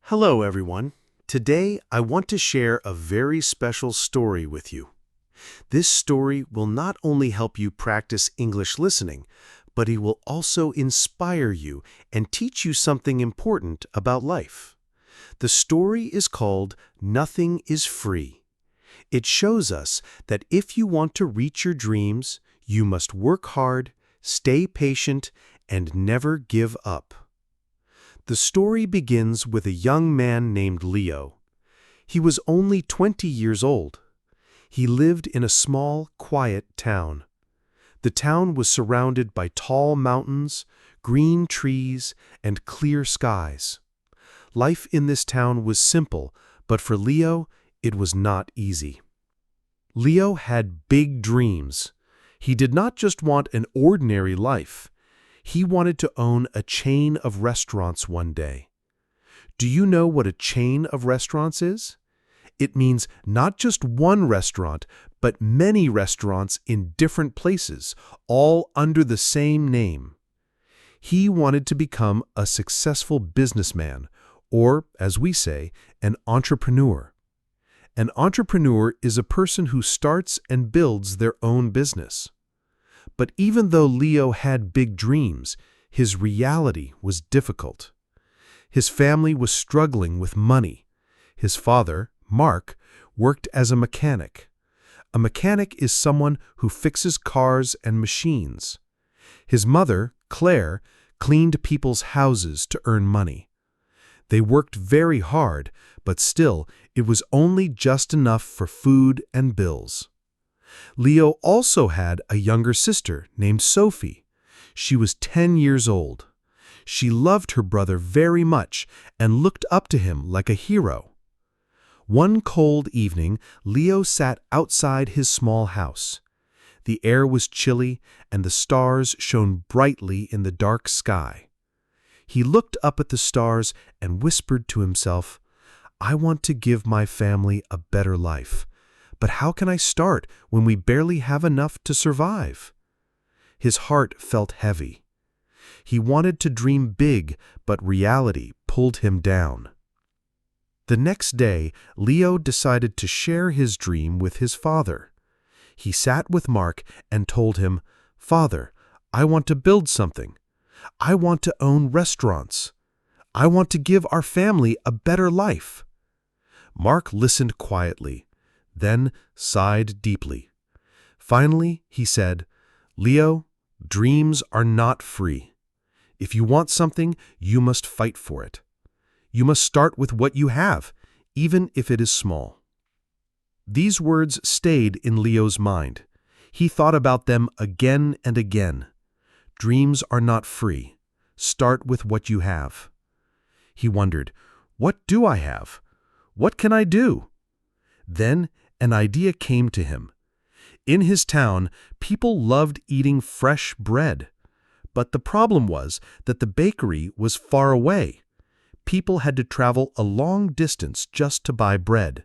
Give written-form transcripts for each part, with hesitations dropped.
Hello, everyone. Today, I want to share a very special story with you. This story will not only help you practice English listening, but it will also inspire you and teach you something important about life. The story is called Nothing is Free. It shows us that if you want to reach your dreams, you must work hard, stay patient, and never give up. The story begins with a young man named Leo. He was only 20 years old. He lived in a small, quiet town. The town was surrounded by tall mountains, green trees, and clear skies. Life in this town was simple, but for Leo, it was not easy. Leo had big dreams. He did not just want an ordinary life. He wanted to own a chain of restaurants one day. Do you know what a chain of restaurants is? It means not just one restaurant, but many restaurants in different places, all under the same name. He wanted to become a successful businessman, or, as we say, an entrepreneur. An entrepreneur is a person who starts and builds their own business. But even though Leo had big dreams, his reality was difficult. His family was struggling with money. His father, Mark, worked as a mechanic. A mechanic is someone who fixes cars and machines. His mother, Claire, cleaned people's houses to earn money. They worked very hard, but still, it was only just enough for food and bills. Leo also had a younger sister named Sophie. She was 10 years old. She loved her brother very much and looked up to him like a hero. One cold evening, Leo sat outside his small house. The air was chilly and the stars shone brightly in the dark sky. He looked up at the stars and whispered to himself, "I want to give my family a better life. But how can I start when we barely have enough to survive?" His heart felt heavy. He wanted to dream big, but reality pulled him down. The next day, Leo decided to share his dream with his father. He sat with Mark and told him, "Father, I want to build something. I want to own restaurants. I want to give our family a better life." Mark listened quietly, then sighed deeply. Finally, he said, "Leo, dreams are not free. If you want something, you must fight for it. You must start with what you have, even if it is small." These words stayed in Leo's mind. He thought about them again and again. Dreams are not free. Start with what you have. He wondered, what do I have? What can I do? Then an idea came to him. In his town, people loved eating fresh bread. But the problem was that the bakery was far away. People had to travel a long distance just to buy bread.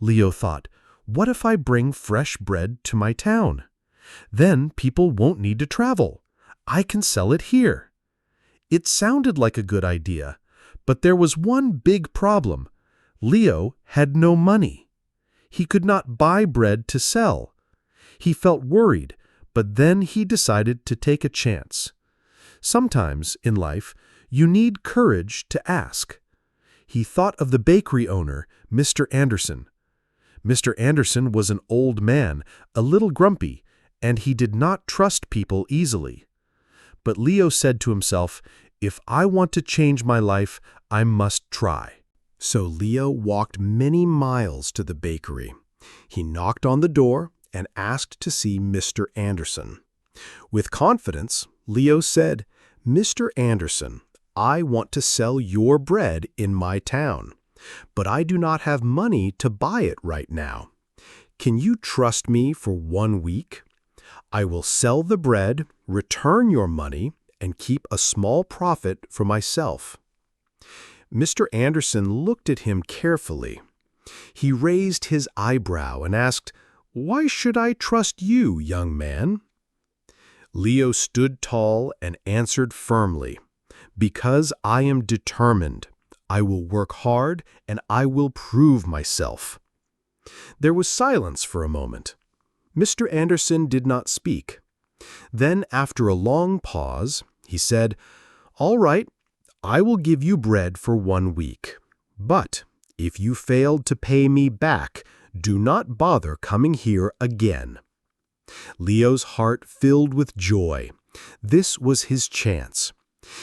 Leo thought, what if I bring fresh bread to my town? Then people won't need to travel. I can sell it here. It sounded like a good idea, but there was one big problem. Leo had no money. He could not buy bread to sell. He felt worried, but then he decided to take a chance. Sometimes in life, you need courage to ask. He thought of the bakery owner, Mr. Anderson. Mr. Anderson was an old man, a little grumpy, and he did not trust people easily. But Leo said to himself, "If I want to change my life, I must try." So Leo walked many miles to the bakery. He knocked on the door and asked to see Mr. Anderson. With confidence, Leo said, "Mr. Anderson, I want to sell your bread in my town, but I do not have money to buy it right now. Can you trust me for 1 week? I will sell the bread, return your money, and keep a small profit for myself." Mr. Anderson looked at him carefully. He raised his eyebrow and asked, "Why should I trust you, young man?" Leo stood tall and answered firmly, "Because I am determined. I will work hard and I will prove myself." There was silence for a moment. Mr. Anderson did not speak. Then, after a long pause, he said, "All right, I will give you bread for 1 week. But if you failed to pay me back, do not bother coming here again." Leo's heart filled with joy. This was his chance.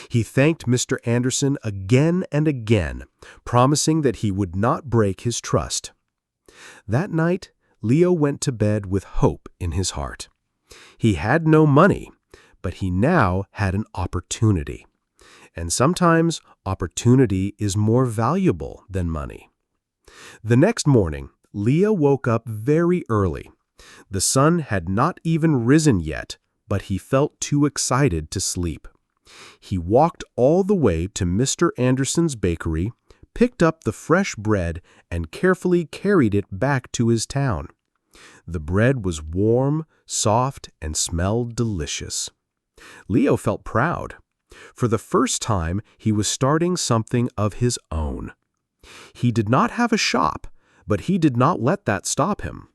He thanked Mr. Anderson again and again, promising that he would not break his trust. That night, Leo went to bed with hope in his heart. He had no money, but he now had an opportunity. And sometimes opportunity is more valuable than money. The next morning, Leo woke up very early. The sun had not even risen yet, but he felt too excited to sleep. He walked all the way to Mr. Anderson's bakery, picked up the fresh bread, and carefully carried it back to his town. The bread was warm, soft, and smelled delicious. Leo felt proud. For the first time, he was starting something of his own. He did not have a shop, but he did not let that stop him.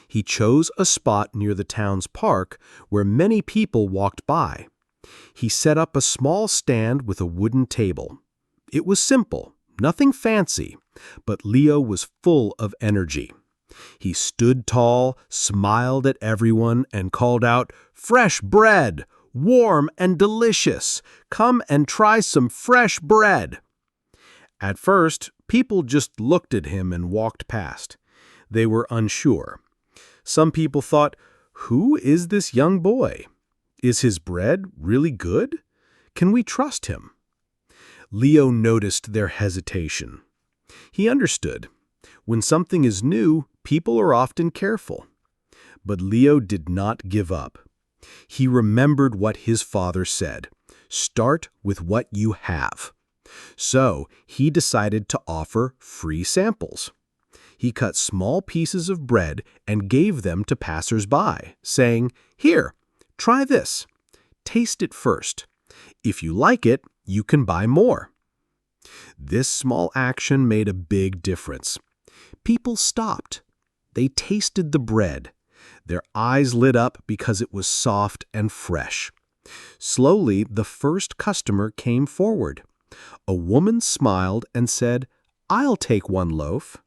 He chose a spot near the town's park where many people walked by. He set up a small stand with a wooden table. It was simple, nothing fancy, but Leo was full of energy. He stood tall, smiled at everyone, and called out, "Fresh bread! Warm and delicious! Come and try some fresh bread!" At first, people just looked at him and walked past. They were unsure. Some people thought, "Who is this young boy? Is his bread really good? Can we trust him?" Leo noticed their hesitation. He understood. When something is new, people are often careful. But Leo did not give up. He remembered what his father said, "Start with what you have." So he decided to offer free samples. He cut small pieces of bread and gave them to passers-by, saying, "Here, try this. Taste it first. If you like it, you can buy more." This small action made a big difference. People stopped. They tasted the bread. Their eyes lit up because it was soft and fresh. Slowly, the first customer came forward. A woman smiled and said, "I'll take 1 loaf."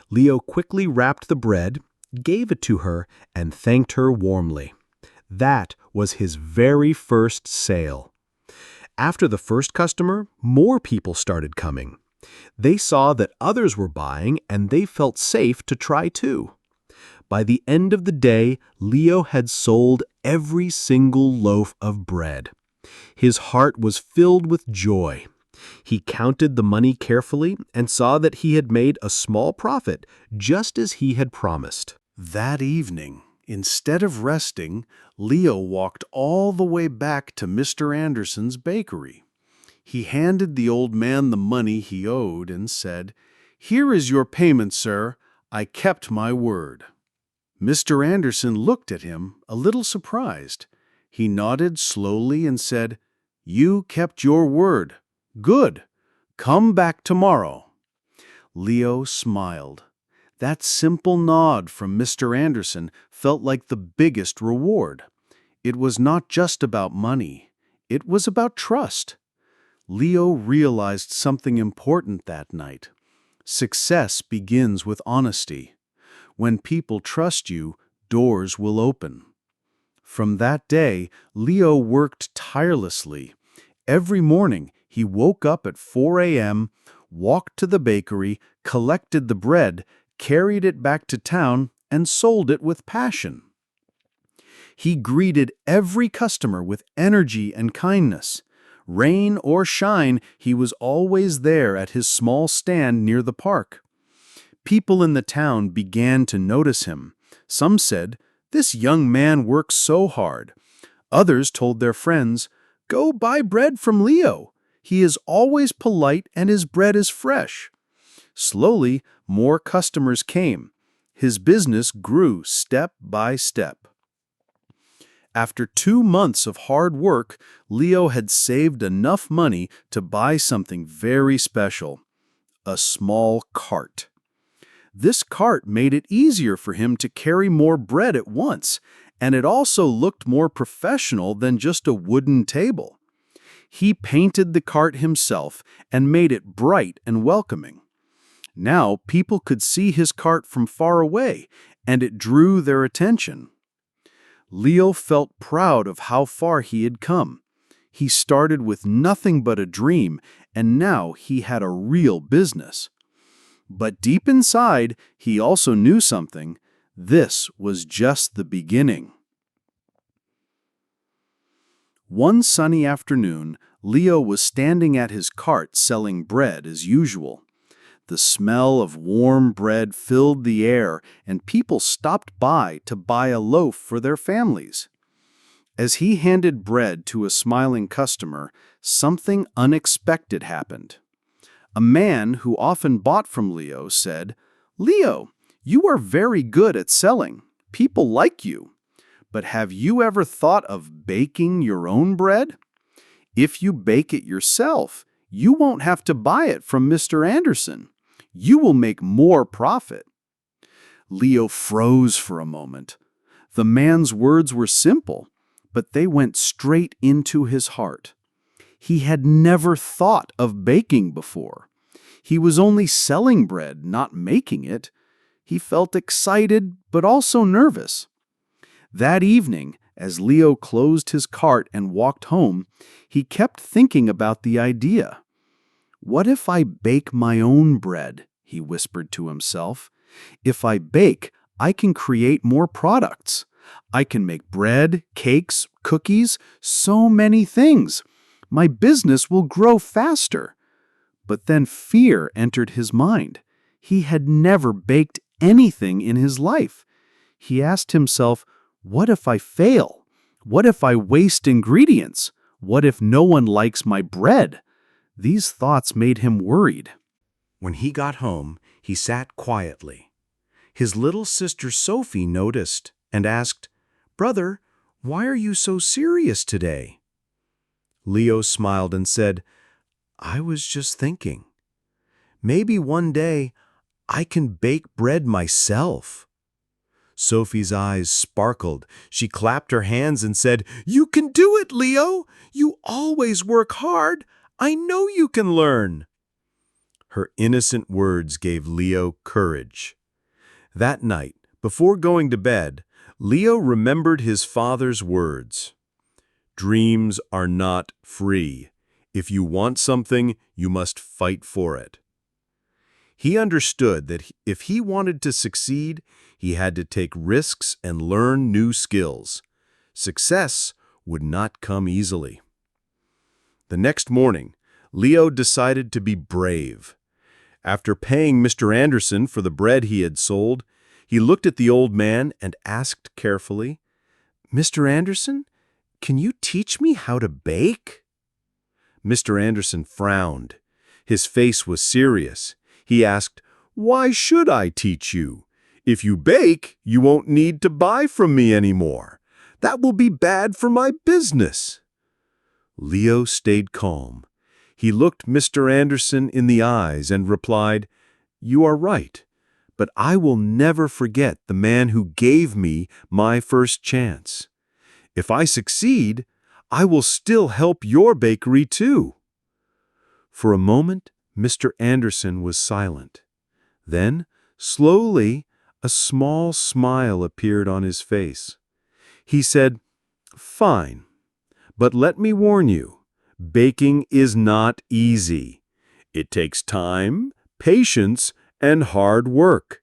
Leo quickly wrapped the bread, gave it to her, and thanked her warmly. That was his very first sale. After the first customer, more people started coming. They saw that others were buying, and they felt safe to try too. By the end of the day, Leo had sold every single loaf of bread. His heart was filled with joy. He counted the money carefully and saw that he had made a small profit, just as he had promised. That evening, instead of resting, Leo walked all the way back to Mr. Anderson's bakery. He handed the old man the money he owed and said, "Here is your payment, sir. I kept my word." Mr. Anderson looked at him, a little surprised. He nodded slowly and said, "You kept your word. Good. Come back tomorrow." Leo smiled. That simple nod from Mr. Anderson felt like the biggest reward. It was not just about money. It was about trust. Leo realized something important that night. Success begins with honesty. When people trust you, doors will open. From that day, Leo worked tirelessly. Every morning, he woke up at 4 a.m., walked to the bakery, collected the bread, carried it back to town, and sold it with passion. He greeted every customer with energy and kindness. Rain or shine, he was always there at his small stand near the park. People in the town began to notice him. Some said, "This young man works so hard." Others told their friends, "Go buy bread from Leo. He is always polite and his bread is fresh." Slowly, more customers came. His business grew step by step. After 2 months of hard work, Leo had saved enough money to buy something very special: a small cart. This cart made it easier for him to carry more bread at once, and it also looked more professional than just a wooden table. He painted the cart himself and made it bright and welcoming. Now people could see his cart from far away, and it drew their attention. Leo felt proud of how far he had come. He started with nothing but a dream, and now he had a real business. But deep inside, he also knew something. This was just the beginning. One sunny afternoon, Leo was standing at his cart selling bread as usual. The smell of warm bread filled the air, and people stopped by to buy a loaf for their families. As he handed bread to a smiling customer, something unexpected happened. A man who often bought from Leo said, "Leo, you are very good at selling. People like you. But have you ever thought of baking your own bread? If you bake it yourself, you won't have to buy it from Mr. Anderson. You will make more profit." Leo froze for a moment. The man's words were simple, but they went straight into his heart. He had never thought of baking before. He was only selling bread, not making it. He felt excited, but also nervous. That evening, as Leo closed his cart and walked home, he kept thinking about the idea. "What if I bake my own bread?" he whispered to himself. "If I bake, I can create more products. I can make bread, cakes, cookies, so many things. My business will grow faster." But then fear entered his mind. He had never baked anything in his life. He asked himself, "What if I fail? What if I waste ingredients? What if no one likes my bread?" These thoughts made him worried. When he got home, he sat quietly. His little sister Sophie noticed and asked, "Brother, why are you so serious today?" Leo smiled and said, "I was just thinking. Maybe one day I can bake bread myself." Sophie's eyes sparkled. She clapped her hands and said, "You can do it, Leo! You always work hard. I know you can learn." Her innocent words gave Leo courage. That night, before going to bed, Leo remembered his father's words. "Dreams are not free. If you want something, you must fight for it." He understood that if he wanted to succeed, he had to take risks and learn new skills. Success would not come easily. The next morning, Leo decided to be brave. After paying Mr. Anderson for the bread he had sold, he looked at the old man and asked carefully, "Mr. Anderson, can you teach me how to bake?" Mr. Anderson frowned. His face was serious. He asked, "Why should I teach you? If you bake, you won't need to buy from me anymore. That will be bad for my business." Leo stayed calm. He looked Mr. Anderson in the eyes and replied, "You are right, but I will never forget the man who gave me my first chance. If I succeed, I will still help your bakery too." For a moment, Mr. Anderson was silent. Then, slowly, a small smile appeared on his face. He said, "Fine, but let me warn you, baking is not easy. It takes time, patience, and hard work.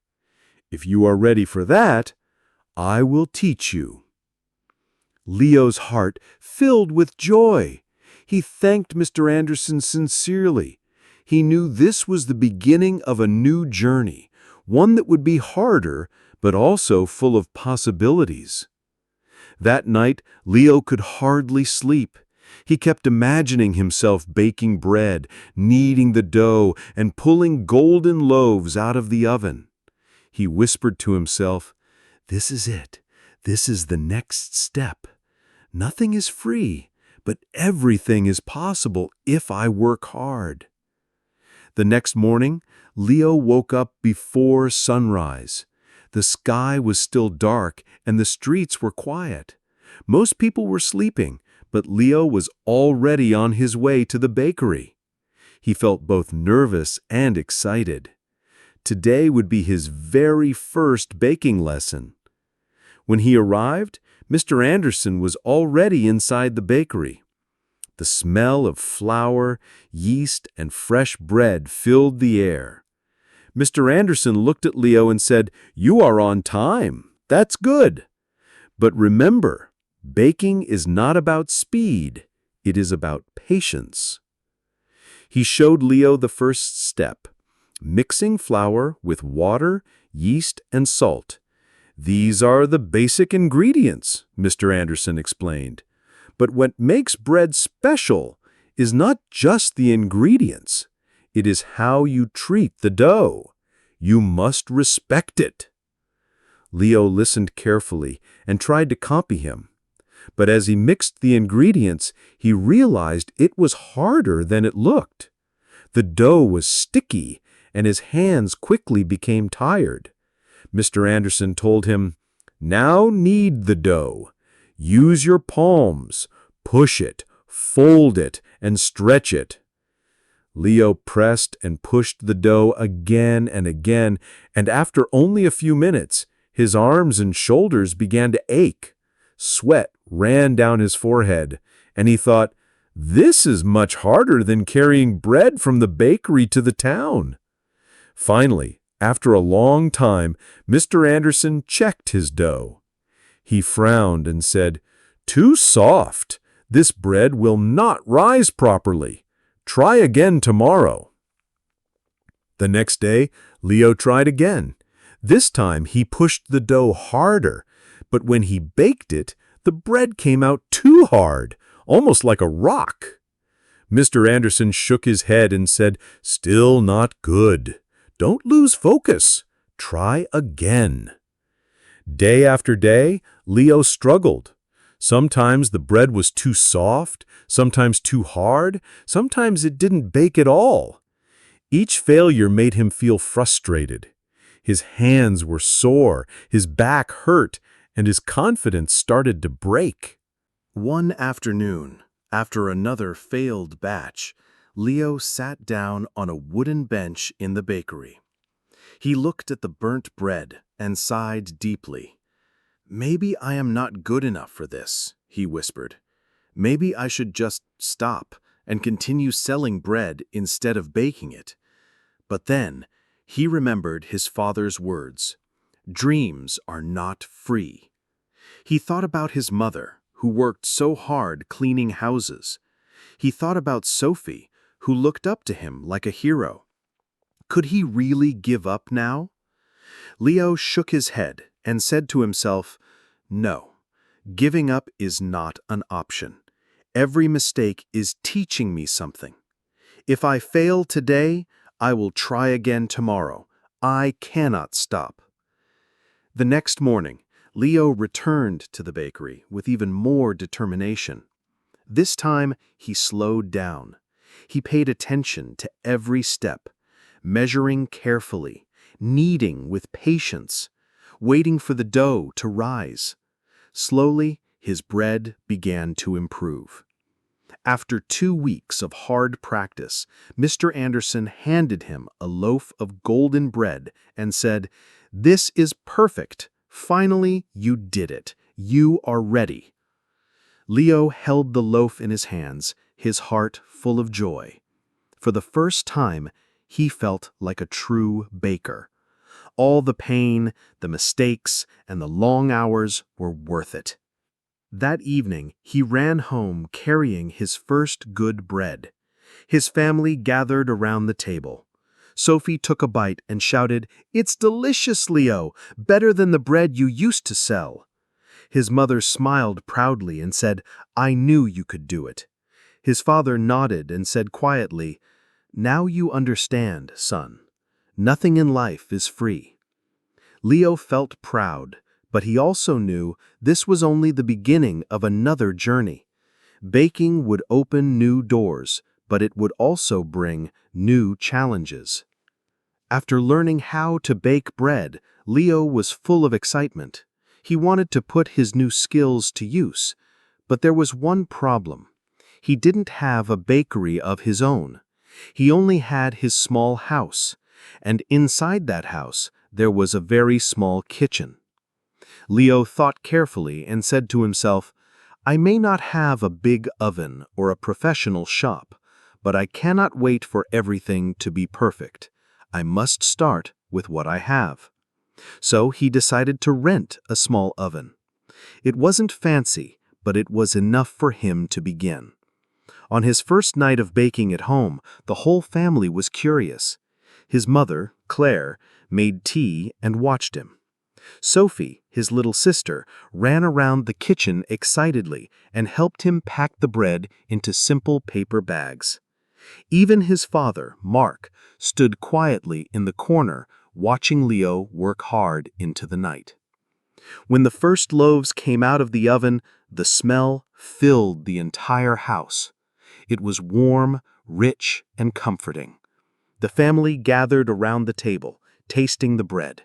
If you are ready for that, I will teach you." Leo's heart filled with joy. He thanked Mr. Anderson sincerely. He knew this was the beginning of a new journey, one that would be harder, but also full of possibilities. That night, Leo could hardly sleep. He kept imagining himself baking bread, kneading the dough, and pulling golden loaves out of the oven. He whispered to himself, "This is it. This is the next step. Nothing is free, but everything is possible if I work hard. The next morning, Leo woke up before sunrise. The sky was still dark and the streets were quiet. Most people were sleeping, but Leo was already on his way to the bakery. He felt both nervous and excited. Today would be his very first baking lesson. When he arrived, Mr. Anderson was already inside the bakery. The smell of flour, yeast, and fresh bread filled the air. Mr. Anderson looked at Leo and said, "You are on time. That's good. But remember, baking is not about speed. It is about patience." He showed Leo the first step, mixing flour with water, yeast, and salt. "These are the basic ingredients," Mr. Anderson explained. "But what makes bread special is not just the ingredients. It is how you treat the dough. You must respect it." Leo listened carefully and tried to copy him. But as he mixed the ingredients, he realized it was harder than it looked. The dough was sticky, and his hands quickly became tired. Mr. Anderson told him, "Now knead the dough. Use your palms. Push it, fold it, and stretch it." Leo pressed and pushed the dough again and again, and after only a few minutes, his arms and shoulders began to ache. Sweat ran down his forehead, and he thought, "This is much harder than carrying bread from the bakery to the town." Finally, after a long time, Mr. Anderson checked his dough. He frowned and said, "Too soft. This bread will not rise properly. Try again tomorrow." The next day, Leo tried again. This time he pushed the dough harder, but when he baked it, the bread came out too hard, almost like a rock. Mr. Anderson shook his head and said, "Still not good. Don't lose focus. Try again." Day after day, Leo struggled. Sometimes the bread was too soft, sometimes too hard, sometimes it didn't bake at all. Each failure made him feel frustrated. His hands were sore, his back hurt, and his confidence started to break. One afternoon, after another failed batch, Leo sat down on a wooden bench in the bakery. He looked at the burnt bread and sighed deeply. "Maybe I am not good enough for this," he whispered. "Maybe I should just stop and continue selling bread instead of baking it." But then he remembered his father's words, "Dreams are not free." He thought about his mother, who worked so hard cleaning houses. He thought about Sophie, who looked up to him like a hero. Could he really give up now? Leo shook his head and said to himself, "No, giving up is not an option. Every mistake is teaching me something. If I fail today, I will try again tomorrow. I cannot stop." The next morning, Leo returned to the bakery with even more determination. This time, he slowed down. He paid attention to every step, measuring carefully, kneading with patience, waiting for the dough to rise. Slowly, his bread began to improve. After 2 weeks of hard practice, Mr. Anderson handed him a loaf of golden bread and said, "This is perfect. Finally, you did it. You are ready." Leo held the loaf in his hands, his heart full of joy. For the first time, he felt like a true baker. All the pain, the mistakes, and the long hours were worth it. That evening, he ran home carrying his first good bread. His family gathered around the table. Sophie took a bite and shouted, "It's delicious, Leo! Better than the bread you used to sell." His mother smiled proudly and said, "I knew you could do it." His father nodded and said quietly, "Now you understand, son. Nothing in life is free." Leo felt proud, But he also knew this was only the beginning of another journey. Baking would open new doors, but it would also bring new challenges. After learning how to bake bread, Leo was full of excitement. He wanted to put his new skills to use, but there was one problem. He didn't have a bakery of his own. He only had his small house, and inside that house there was a very small kitchen. Leo thought carefully and said to himself, "I may not have a big oven or a professional shop, but I cannot wait for everything to be perfect. I must start with what I have." So he decided to rent a small oven. It wasn't fancy, but it was enough for him to begin. On his first night of baking at home, the whole family was curious. His mother, Claire, made tea and watched him. Sophie, his little sister, ran around the kitchen excitedly and helped him pack the bread into simple paper bags. Even his father, Mark, stood quietly in the corner, watching Leo work hard into the night. When the first loaves came out of the oven, the smell filled the entire house. It was warm, rich, and comforting. The family gathered around the table, tasting the bread.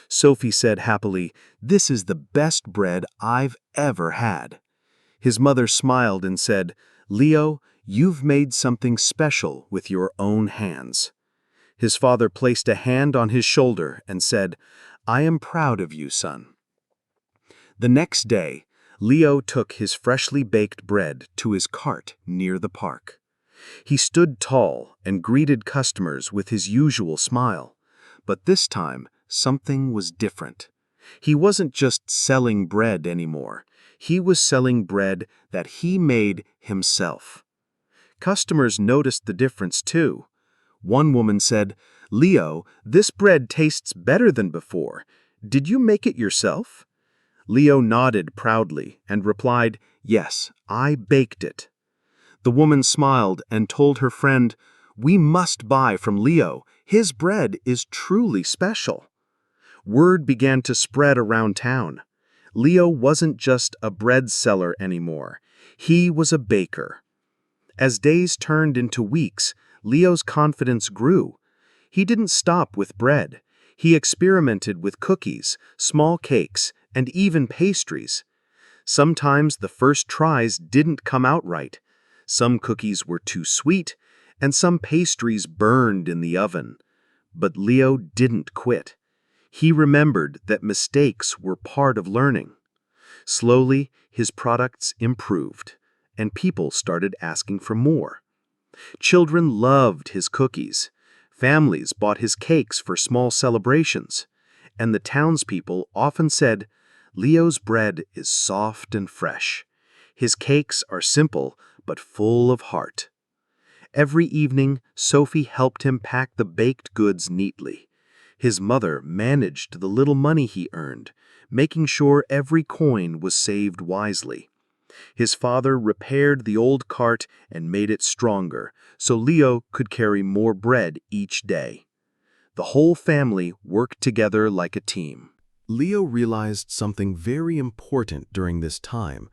Sophie said happily, "This is the best bread I've ever had." His mother smiled and said, "Leo, you've made something special with your own hands." His father placed a hand on his shoulder and said, "I am proud of you, son." The next day, Leo took his freshly baked bread to his cart near the park. He stood tall and greeted customers with his usual smile. But this time, something was different. He wasn't just selling bread anymore. He was selling bread that he made himself. Customers noticed the difference too. One woman said, "Leo, this bread tastes better than before. Did you make it yourself?" Leo nodded proudly and replied, "Yes, I baked it." The woman smiled and told her friend, "We must buy from Leo. His bread is truly special." Word began to spread around town. Leo wasn't just a bread seller anymore. He was a baker. As days turned into weeks, Leo's confidence grew. He didn't stop with bread. He experimented with cookies, small cakes, and even pastries. Sometimes the first tries didn't come out right. Some cookies were too sweet, and some pastries burned in the oven. But Leo didn't quit. He remembered that mistakes were part of learning. Slowly, his products improved, and people started asking for more. Children loved his cookies. Families bought his cakes for small celebrations. And the townspeople often said, "Leo's bread is soft and fresh. His cakes are simple but full of heart." Every evening, Sophie helped him pack the baked goods neatly. His mother managed the little money he earned, making sure every coin was saved wisely. His father repaired the old cart and made it stronger, so Leo could carry more bread each day. The whole family worked together like a team. Leo realized something very important during this time.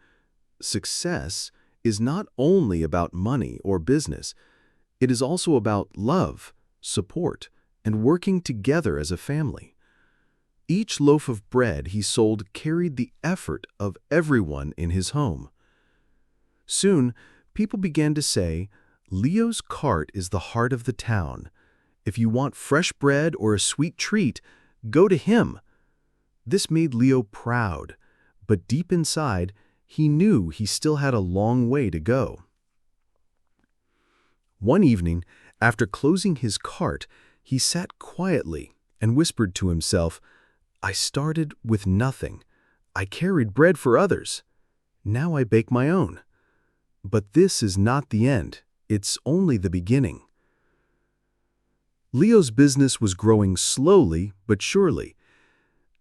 Success is not only about money or business. It is also about love, support, and working together as a family. Each loaf of bread he sold carried the effort of everyone in his home. Soon, people began to say, "Leo's cart is the heart of the town. If you want fresh bread or a sweet treat, go to him." This made Leo proud, but deep inside, he knew he still had a long way to go. One evening, after closing his cart, he sat quietly and whispered to himself, "I started with nothing. I carried bread for others. Now I bake my own. But this is not the end. It's only the beginning." Leo's business was growing slowly but surely.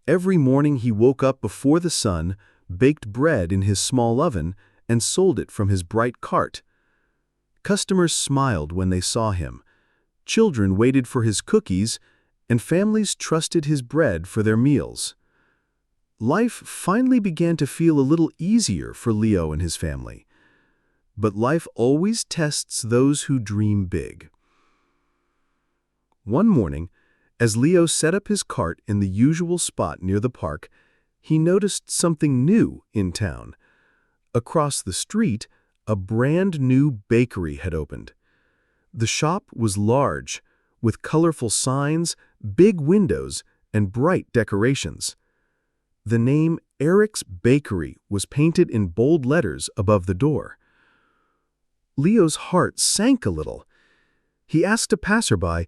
Every morning he woke up before the sun, baked bread in his small oven, and sold it from his bright cart. Customers smiled when they saw him. Children waited for his cookies, and families trusted his bread for their meals. Life finally began to feel a little easier for Leo and his family. But life always tests those who dream big. One morning, as Leo set up his cart in the usual spot near the park, he noticed something new in town. Across the street, a brand new bakery had opened. The shop was large, with colorful signs, big windows, and bright decorations. The name Eric's Bakery was painted in bold letters above the door. Leo's heart sank a little. He asked a passerby,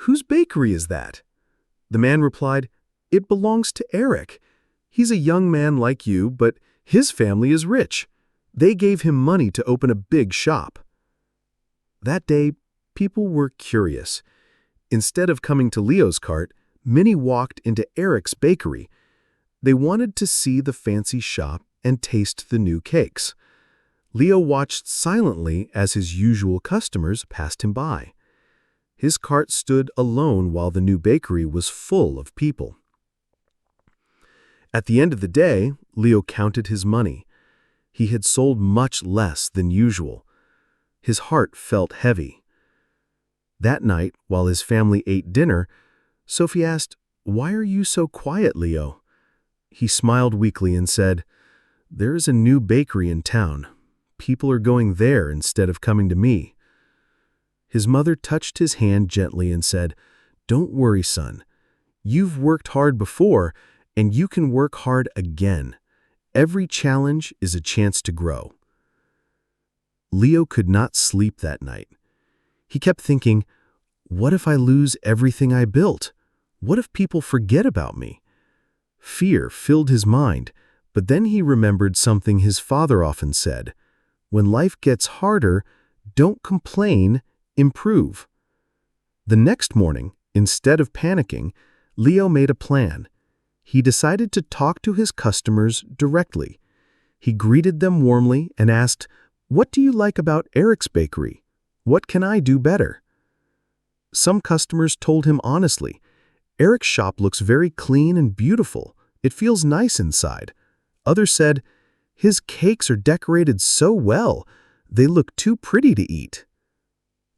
"Whose bakery is that?" The man replied, "It belongs to Eric. He's a young man like you, but his family is rich. They gave him money to open a big shop." That day, people were curious. Instead of coming to Leo's cart, many walked into Eric's bakery. They wanted to see the fancy shop and taste the new cakes. Leo watched silently as his usual customers passed him by. His cart stood alone while the new bakery was full of people. At the end of the day, Leo counted his money. He had sold much less than usual. His heart felt heavy. That night, while his family ate dinner, Sophie asked, "Why are you so quiet, Leo?" He smiled weakly and said, "There is a new bakery in town. People are going there instead of coming to me." His mother touched his hand gently and said, "Don't worry, son. You've worked hard before, and you can work hard again. Every challenge is a chance to grow." Leo could not sleep that night. He kept thinking, "What if I lose everything I built? What if people forget about me?" Fear filled his mind, but then he remembered something his father often said: "When life gets harder, don't complain, improve." The next morning, instead of panicking, Leo made a plan. He decided to talk to his customers directly. He greeted them warmly and asked, "What do you like about Eric's Bakery? What can I do better?" Some customers told him honestly, "Eric's shop looks very clean and beautiful. It feels nice inside." Others said, "His cakes are decorated so well. They look too pretty to eat."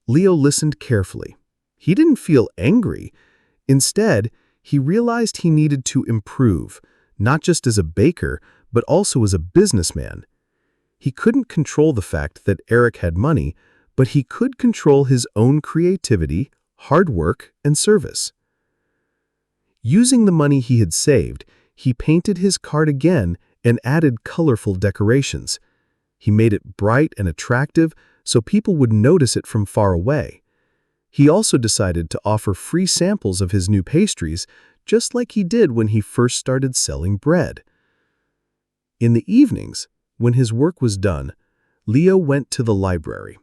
Leo listened carefully. He didn't feel angry. Instead, he realized he needed to improve, not just as a baker, but also as a businessman. He couldn't control the fact that Eric had money, but he could control his own creativity, hard work, and service. Using the money he had saved, he painted his cart again and added colorful decorations. He made it bright and attractive so people would notice it from far away. He also decided to offer free samples of his new pastries, just like he did when he first started selling bread. In the evenings, when his work was done, Leo went to the library.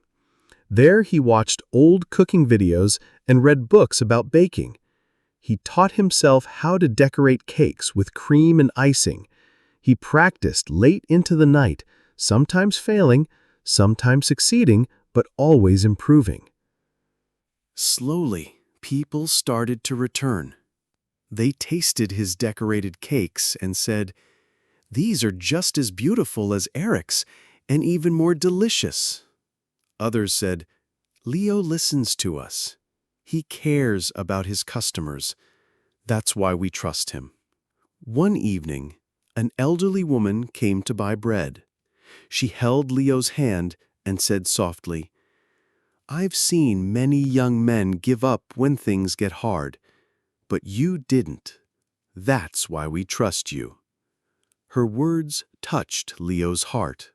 There he watched old cooking videos and read books about baking. He taught himself how to decorate cakes with cream and icing. He practiced late into the night, sometimes failing, sometimes succeeding, but always improving. Slowly, people started to return. They tasted his decorated cakes and said, "These are just as beautiful as Eric's, and even more delicious." Others said, "Leo listens to us. He cares about his customers. That's why we trust him." One evening, an elderly woman came to buy bread. She held Leo's hand and said softly, "I've seen many young men give up when things get hard, but you didn't. That's why we trust you." Her words touched Leo's heart.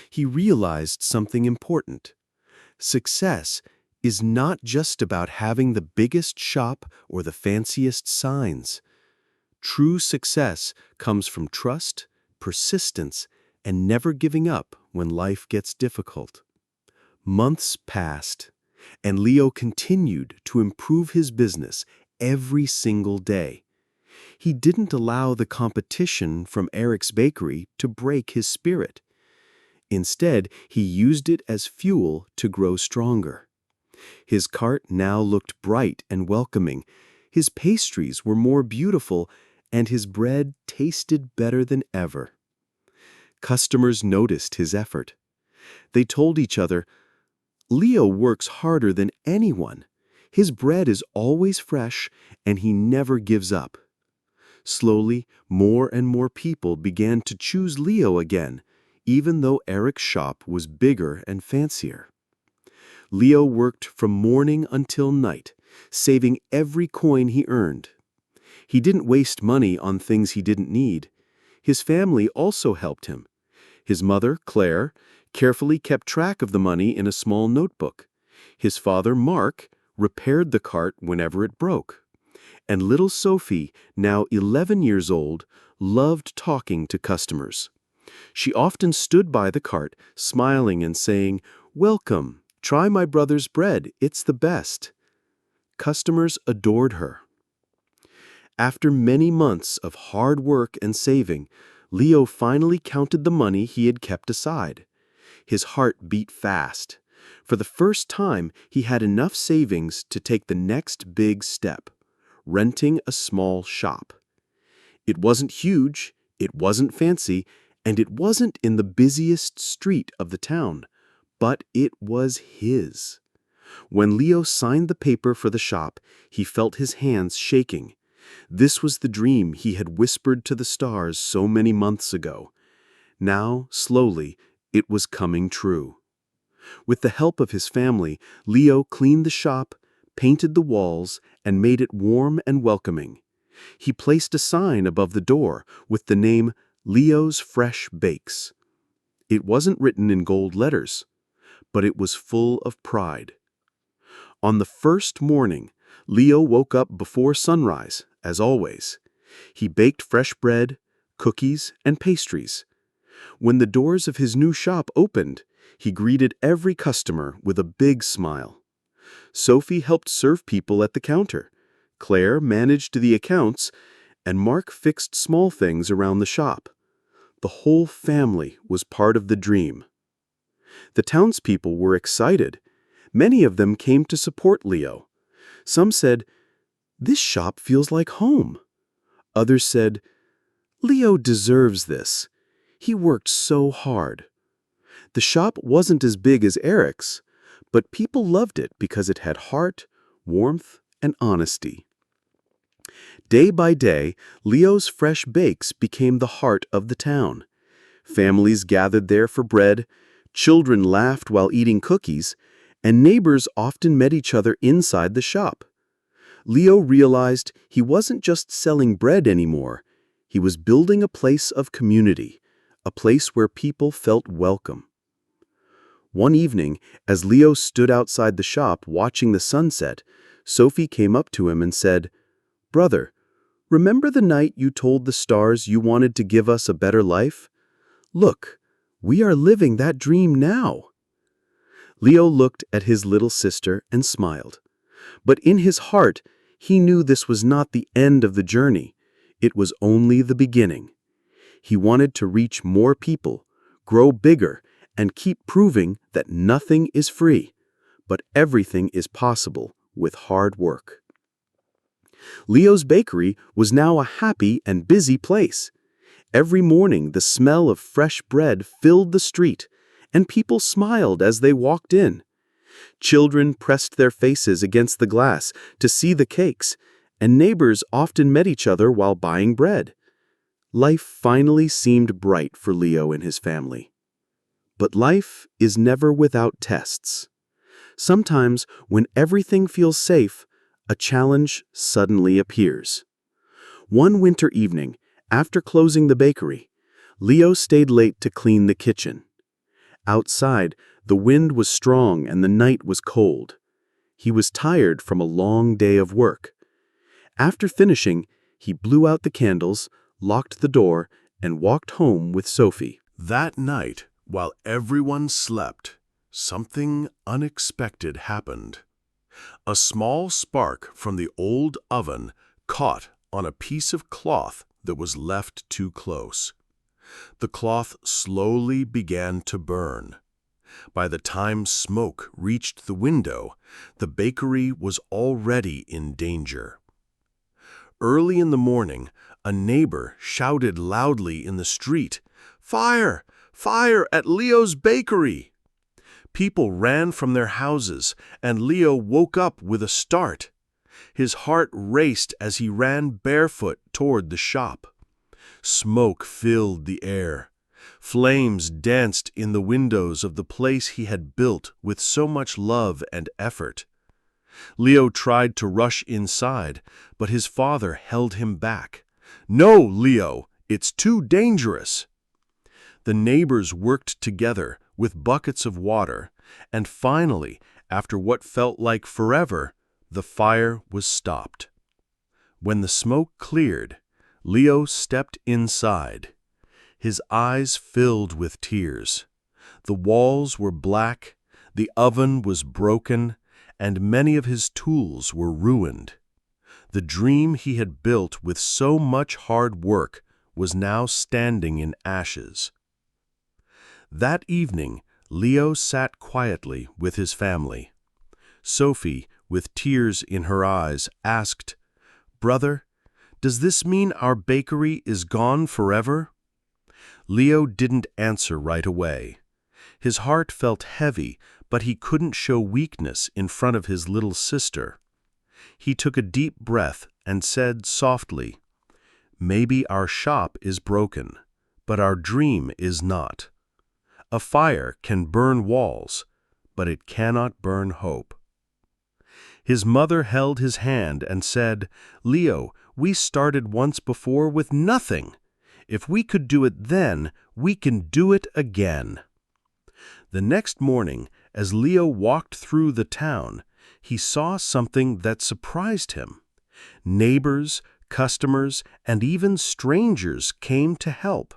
He realized something important. Success is not just about having the biggest shop or the fanciest signs. True success comes from trust, persistence, and never giving up when life gets difficult. Months passed, and Leo continued to improve his business every single day. He didn't allow the competition from Eric's Bakery to break his spirit. Instead, he used it as fuel to grow stronger. His cart now looked bright and welcoming. His pastries were more beautiful, and his bread tasted better than ever. Customers noticed his effort. They told each other, "Leo works harder than anyone. His bread is always fresh, and he never gives up." Slowly, more and more people began to choose Leo again, even though Eric's shop was bigger and fancier. Leo worked from morning until night, saving every coin he earned. He didn't waste money on things he didn't need. His family also helped him. His mother, Claire, carefully kept track of the money in a small notebook. His father, Mark, repaired the cart whenever it broke. And little Sophie, now 11 years old, loved talking to customers. She often stood by the cart, smiling and saying, "Welcome, try my brother's bread, it's the best." Customers adored her. After many months of hard work and saving, Leo finally counted the money he had kept aside. His heart beat fast. For the first time, he had enough savings to take the next big step: renting a small shop. It wasn't huge, it wasn't fancy, and it wasn't in the busiest street of the town, but it was his. When Leo signed the paper for the shop, he felt his hands shaking. This was the dream he had whispered to the stars so many months ago. Now, slowly, it was coming true. With the help of his family, Leo cleaned the shop, painted the walls, and made it warm and welcoming. He placed a sign above the door with the name Leo's Fresh Bakes. It wasn't written in gold letters, but it was full of pride. On the first morning, Leo woke up before sunrise, as always. He baked fresh bread, cookies, and pastries. When the doors of his new shop opened, he greeted every customer with a big smile. Sophie helped serve people at the counter. Claire managed the accounts, and Mark fixed small things around the shop. The whole family was part of the dream. The townspeople were excited. Many of them came to support Leo. Some said, "This shop feels like home." Others said, "Leo deserves this. He worked so hard." The shop wasn't as big as Eric's, but people loved it because it had heart, warmth, and honesty. Day by day, Leo's Fresh Bakes became the heart of the town. Families gathered there for bread, children laughed while eating cookies, and neighbors often met each other inside the shop. Leo realized he wasn't just selling bread anymore. He was building a place of community, a place where people felt welcome. One evening, as Leo stood outside the shop watching the sunset, Sophie came up to him and said, "Brother, remember the night you told the stars you wanted to give us a better life? Look, we are living that dream now." Leo looked at his little sister and smiled. But in his heart, he knew this was not the end of the journey. It was only the beginning. He wanted to reach more people, grow bigger, and keep proving that nothing is free, but everything is possible with hard work. Leo's bakery was now a happy and busy place. Every morning, the smell of fresh bread filled the street, and people smiled as they walked in. Children pressed their faces against the glass to see the cakes, and neighbors often met each other while buying bread. Life finally seemed bright for Leo and his family. But life is never without tests. Sometimes, when everything feels safe, a challenge suddenly appears. One winter evening, after closing the bakery, Leo stayed late to clean the kitchen. Outside, the wind was strong and the night was cold. He was tired from a long day of work. After finishing, he blew out the candles, locked the door, and walked home with Sophie. That night, while everyone slept, something unexpected happened. A small spark from the old oven caught on a piece of cloth that was left too close. The cloth slowly began to burn. By the time smoke reached the window, the bakery was already in danger. Early in the morning, a neighbor shouted loudly in the street, "Fire! Fire at Leo's bakery!" People ran from their houses, and Leo woke up with a start. His heart raced as he ran barefoot toward the shop. Smoke filled the air. Flames danced in the windows of the place he had built with so much love and effort. Leo tried to rush inside, but his father held him back. "No, Leo, it's too dangerous." The neighbors worked together with buckets of water, and finally, after what felt like forever, the fire was stopped. When the smoke cleared, Leo stepped inside. His eyes filled with tears. The walls were black, the oven was broken, and many of his tools were ruined. The dream he had built with so much hard work was now standing in ashes. That evening, Leo sat quietly with his family. Sophie, with tears in her eyes, asked, "Brother, does this mean our bakery is gone forever?" Leo didn't answer right away. His heart felt heavy, but he couldn't show weakness in front of his little sister. He took a deep breath and said softly, "Maybe our shop is broken, but our dream is not. A fire can burn walls, but it cannot burn hope." His mother held his hand and said, "Leo, we started once before with nothing. If we could do it then, we can do it again." The next morning, as Leo walked through the town, he saw something that surprised him. Neighbors, customers, and even strangers came to help.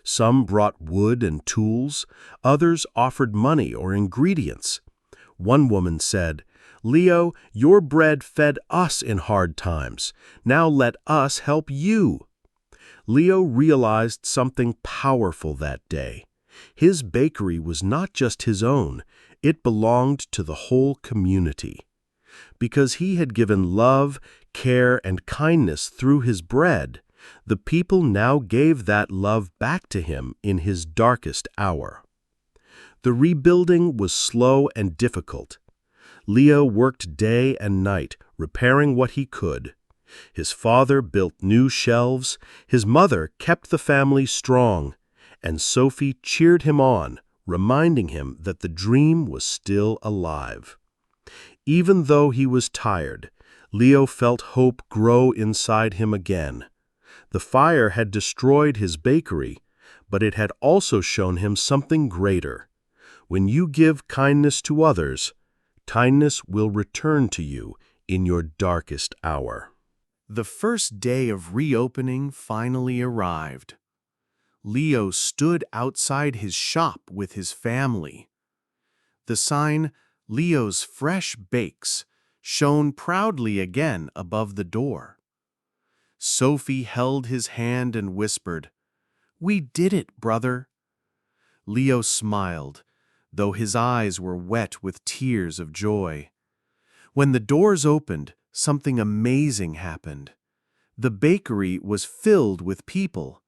Some brought wood and tools, others offered money or ingredients. One woman said, "Leo, your bread fed us in hard times. Now let us help you." Leo realized something powerful that day. His bakery was not just his own, it belonged to the whole community. Because he had given love, care, and kindness through his bread, the people now gave that love back to him in his darkest hour. The rebuilding was slow and difficult. Leo worked day and night, repairing what he could. His father built new shelves, his mother kept the family strong, and Sophie cheered him on, reminding him that the dream was still alive. Even though he was tired, Leo felt hope grow inside him again. The fire had destroyed his bakery, but it had also shown him something greater. When you give kindness to others, kindness will return to you in your darkest hour. The first day of reopening finally arrived. Leo stood outside his shop with his family. The sign, "Leo's Fresh Bakes," shone proudly again above the door. Sophie held his hand and whispered, "We did it, brother." Leo smiled, though his eyes were wet with tears of joy. When the doors opened, something amazing happened. The bakery was filled with people.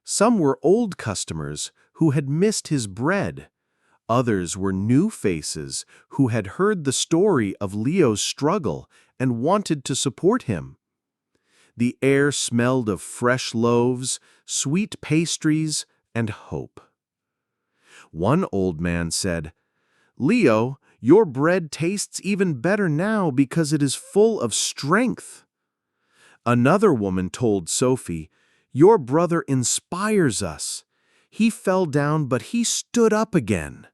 Some were old customers who had missed his bread. Others were new faces who had heard the story of Leo's struggle and wanted to support him. The air smelled of fresh loaves, sweet pastries, and hope. One old man said, "Leo, your bread tastes even better now because it is full of strength." Another woman told Sophie, "Your brother inspires us. He fell down, but he stood up again."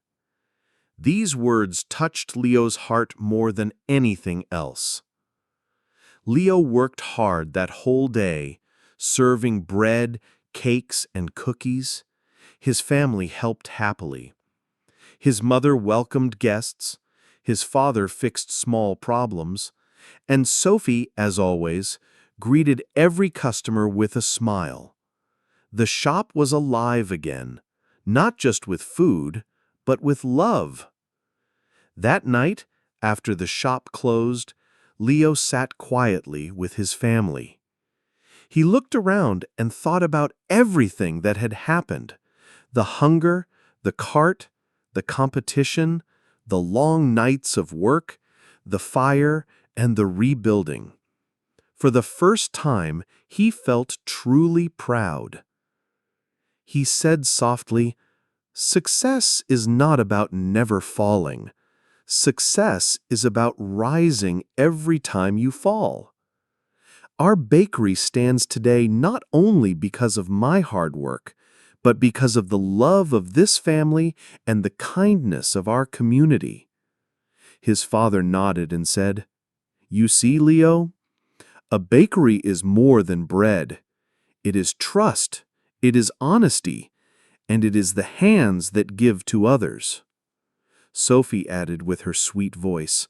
These words touched Leo's heart more than anything else. Leo worked hard that whole day, serving bread, cakes, and cookies. His family helped happily. His mother welcomed guests, his father fixed small problems, and Sophie, as always, greeted every customer with a smile. The shop was alive again, not just with food, but with love. That night, after the shop closed, Leo sat quietly with his family. He looked around and thought about everything that had happened: the hunger, the cart, the competition, the long nights of work, the fire, and the rebuilding. For the first time, he felt truly proud. He said softly, "Success is not about never falling. Success is about rising every time you fall." Our bakery stands today not only because of my hard work, but because of the love of this family and the kindness of our community. His father nodded and said, "You see, Leo, a bakery is more than bread. It is trust, it is honesty, and it is the hands that give to others." Sophie added with her sweet voice,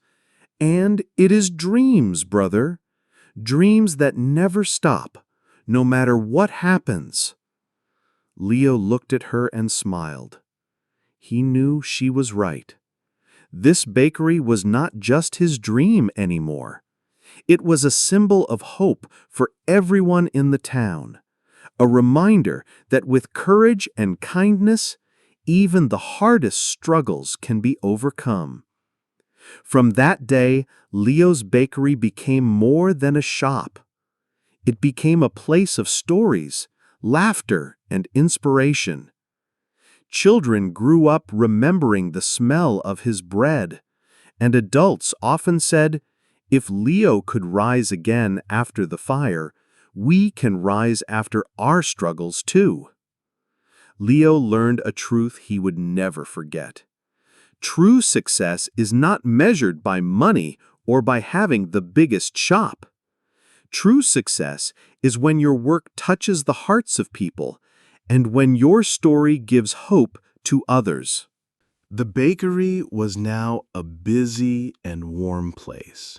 "And it is dreams, brother. Dreams that never stop, no matter what happens." Leo looked at her and smiled. He knew she was right. This bakery was not just his dream anymore. It was a symbol of hope for everyone in the town, a reminder that with courage and kindness, even the hardest struggles can be overcome. From that day, Leo's bakery became more than a shop. It became a place of stories, laughter, and inspiration. Children grew up remembering the smell of his bread, and adults often said, "If Leo could rise again after the fire, we can rise after our struggles too." Leo learned a truth he would never forget. True success is not measured by money or by having the biggest shop. True success is when your work touches the hearts of people and when your story gives hope to others. The bakery was now a busy and warm place.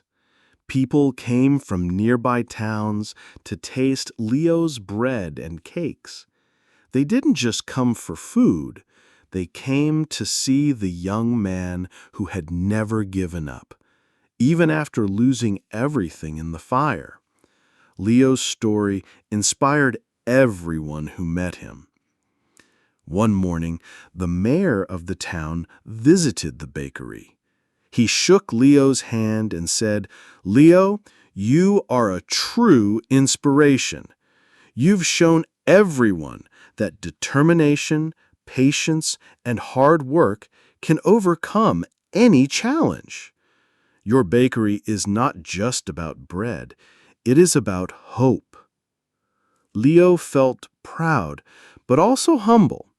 People came from nearby towns to taste Leo's bread and cakes. They didn't just come for food, they came to see the young man who had never given up, even after losing everything in the fire. Leo's story inspired everyone who met him. One morning, the mayor of the town visited the bakery. He shook Leo's hand and said, "Leo, you are a true inspiration. You've shown everyone that determination, patience, and hard work can overcome any challenge. Your bakery is not just about bread, it is about hope." Leo felt proud, but also humble.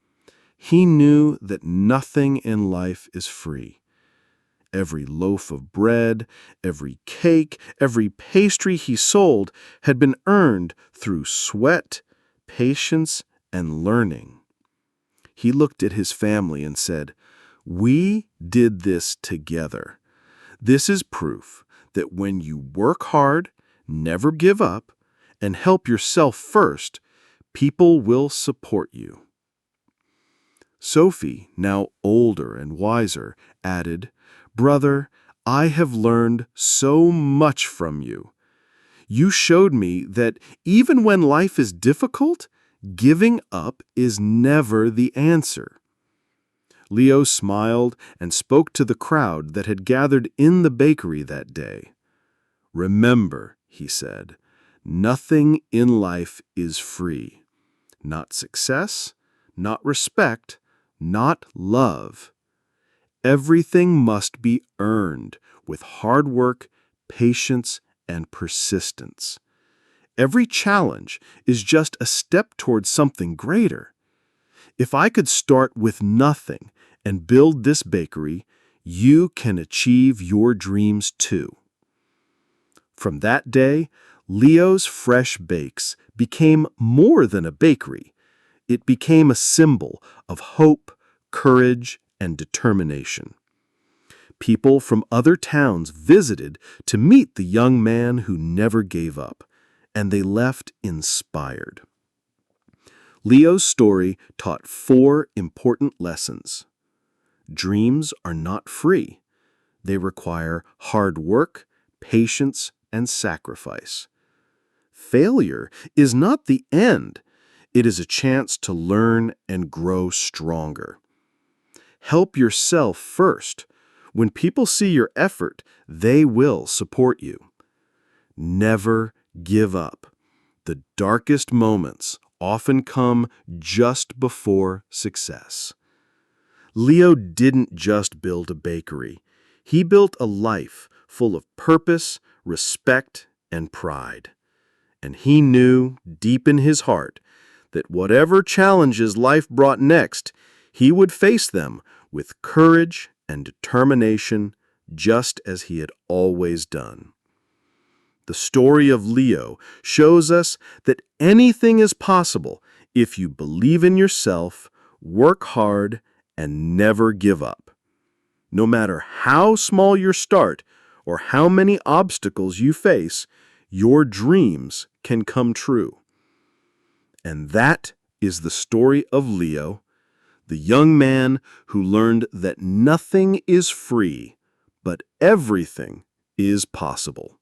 He knew that nothing in life is free. Every loaf of bread, every cake, every pastry he sold had been earned through sweat, patience, and learning. He looked at his family and said, "We did this together. This is proof that when you work hard, never give up, and help yourself first, people will support you." Sophie, now older and wiser, added, "Brother, I have learned so much from you. You showed me that even when life is difficult, giving up is never the answer." Leo smiled and spoke to the crowd that had gathered in the bakery that day. "Remember," he said, "nothing in life is free. Not success, not respect, not love. Everything must be earned with hard work, patience, and persistence. Every challenge is just a step towards something greater. If I could start with nothing and build this bakery, you can achieve your dreams too." From that day, Leo's Fresh Bakes became more than a bakery. It became a symbol of hope, courage, and determination. People from other towns visited to meet the young man who never gave up, and they left inspired. Leo's story taught 4 important lessons. Dreams are not free. They require hard work, patience, and sacrifice. Failure is not the end. It is a chance to learn and grow stronger. Help yourself first. When people see your effort, they will support you. Never give up. The darkest moments often come just before success. Leo didn't just build a bakery. He built a life full of purpose, respect, and pride. And he knew, deep in his heart, that whatever challenges life brought next, he would face them with courage and determination, just as he had always done. The story of Leo shows us that anything is possible if you believe in yourself, work hard, and never give up. No matter how small your start or how many obstacles you face, your dreams can come true. And that is the story of Leo, the young man who learned that nothing is free, but everything is possible.